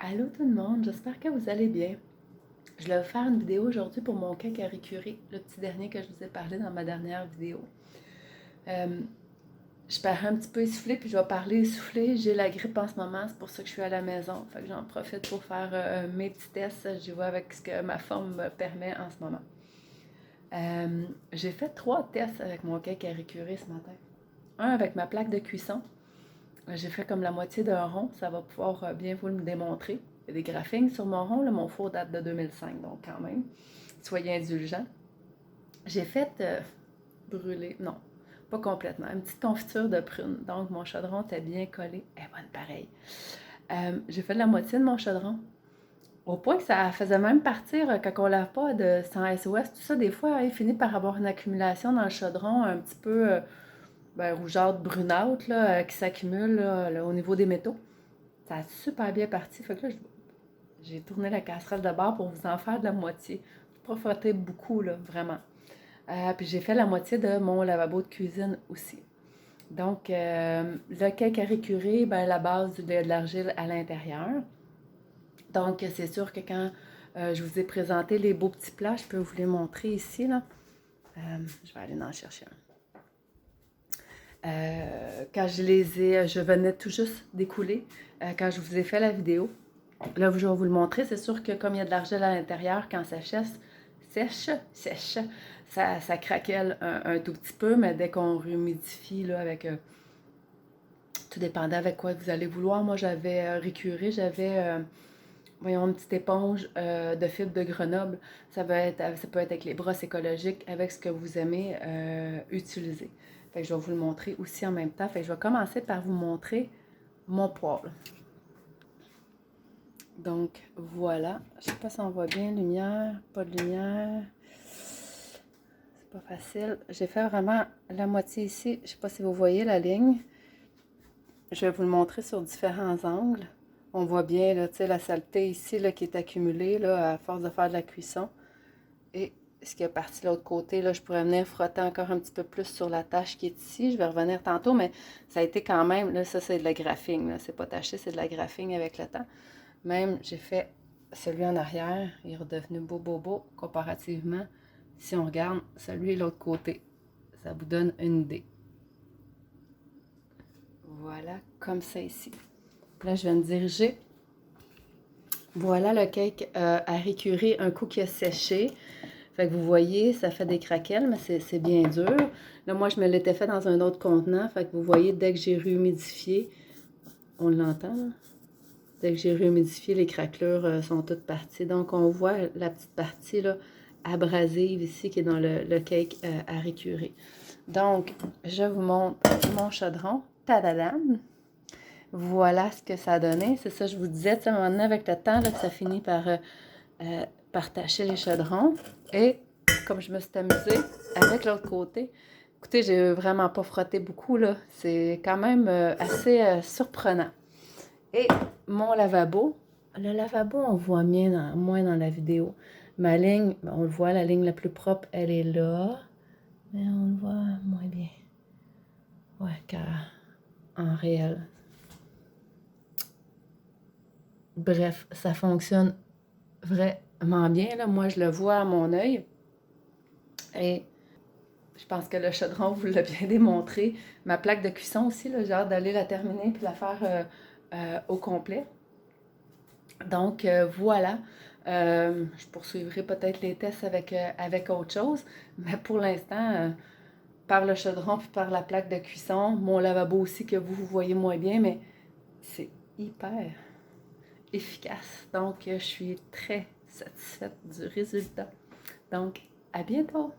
Allô tout le monde, j'espère que vous allez bien. Je vais vous faire une vidéo aujourd'hui pour mon cake à récurer, le petit dernier que je vous ai parlé dans ma dernière vidéo. Je parais un petit peu essoufflée, puis je vais parler essoufflée. J'ai la grippe en ce moment, c'est pour ça que je suis à la maison. Fait que j'en profite pour faire mes petits tests. Je vois avec ce que ma forme me permet en ce moment. J'ai fait 3 tests avec mon cake à récurer ce matin. Un avec ma plaque de cuisson. J'ai fait comme la moitié d'un rond, ça va pouvoir bien vous le démontrer. Il y a des graphings sur mon rond, là, mon four date de 2005, donc quand même, soyez indulgents. J'ai fait brûler, non, pas complètement, une petite confiture de prune, donc mon chaudron était bien collé, elle est bonne pareil. J'ai fait la moitié de mon chaudron, au point que ça faisait même partir, quand on lave pas de sans SOS, tout ça, des fois, il finit par avoir une accumulation dans le chaudron, un petit peu rougeâtre, brunâtre, là, qui s'accumule là, au niveau des métaux. Ça a super bien parti. Fait que là, j'ai tourné la casserole de bord pour vous en faire de la moitié. Pas frotter beaucoup, là, vraiment. Puis j'ai fait la moitié de mon lavabo de cuisine aussi. Donc, le cake à récurer, ben, la base de l'argile à l'intérieur. Donc, c'est sûr que quand je vous ai présenté les beaux petits plats, je peux vous les montrer ici, là. Je vais aller en chercher un. Quand je venais tout juste d'écouler, quand je vous ai fait la vidéo. Là, je vais vous le montrer. C'est sûr que comme il y a de l'argile à l'intérieur, quand ça sèche, ça craquelle un tout petit peu, mais dès qu'on humidifie là, avec... tout dépendait avec quoi vous allez vouloir. Moi, j'avais récuré, voyons, une petite éponge de fibre de Grenoble. Ça peut être avec les brosses écologiques, avec ce que vous aimez utiliser. Fait que je vais vous le montrer aussi en même temps. Fait que je vais commencer par vous montrer mon poêle. Donc voilà, je sais pas si on voit bien, lumière, pas de lumière, c'est pas facile. J'ai fait vraiment la moitié ici, je sais pas si vous voyez la ligne. Je vais vous le montrer sur différents angles. On voit bien là, la saleté ici là, qui est accumulée là, à force de faire de la cuisson. Et ce qui est parti de l'autre côté, là, je pourrais venir frotter encore un petit peu plus sur la tache qui est ici. Je vais revenir tantôt, mais ça a été quand même, là, ça c'est de la graphing, c'est pas taché, c'est de la graphing avec le temps. Même, j'ai fait celui en arrière, il est redevenu beau, comparativement. Si on regarde celui de l'autre côté, ça vous donne une idée. Voilà, comme ça ici. Là, je vais me diriger. Voilà le cake à récurer un coup qui a séché. Fait que vous voyez, ça fait des craquelles, mais c'est bien dur. Là, moi, je me l'étais fait dans un autre contenant. Fait que vous voyez, dès que j'ai réhumidifié, on l'entend, là? Dès que j'ai réhumidifié, les craquelures sont toutes parties. Donc, on voit la petite partie là, abrasive ici qui est dans le cake à récurer. Donc, je vous montre mon chaudron. Tadadam! Voilà ce que ça a donné. C'est ça, je vous disais, à un moment donné, avec le temps, là, que ça finit par tacher les chaudrons. Et comme je me suis amusée avec l'autre côté, écoutez, j'ai vraiment pas frotté beaucoup, là. C'est quand même assez surprenant. Et mon lavabo, le lavabo, on voit moins dans la vidéo. Ma ligne, on le voit, la ligne la plus propre, elle est là. Mais on le voit moins bien. Ouais, qu'en réel. Bref, ça fonctionne vraiment bien, là. Moi, je le vois à mon œil. Et je pense que le chaudron vous l'a bien démontré. Ma plaque de cuisson aussi, j'ai hâte d'aller la terminer puis la faire au complet. Donc, voilà. Je poursuivrai peut-être les tests avec autre chose. Mais pour l'instant, par le chaudron puis par la plaque de cuisson, mon lavabo aussi que vous voyez moins bien, mais c'est hyper efficace. Donc, je suis très satisfaite du résultat. Donc, à bientôt!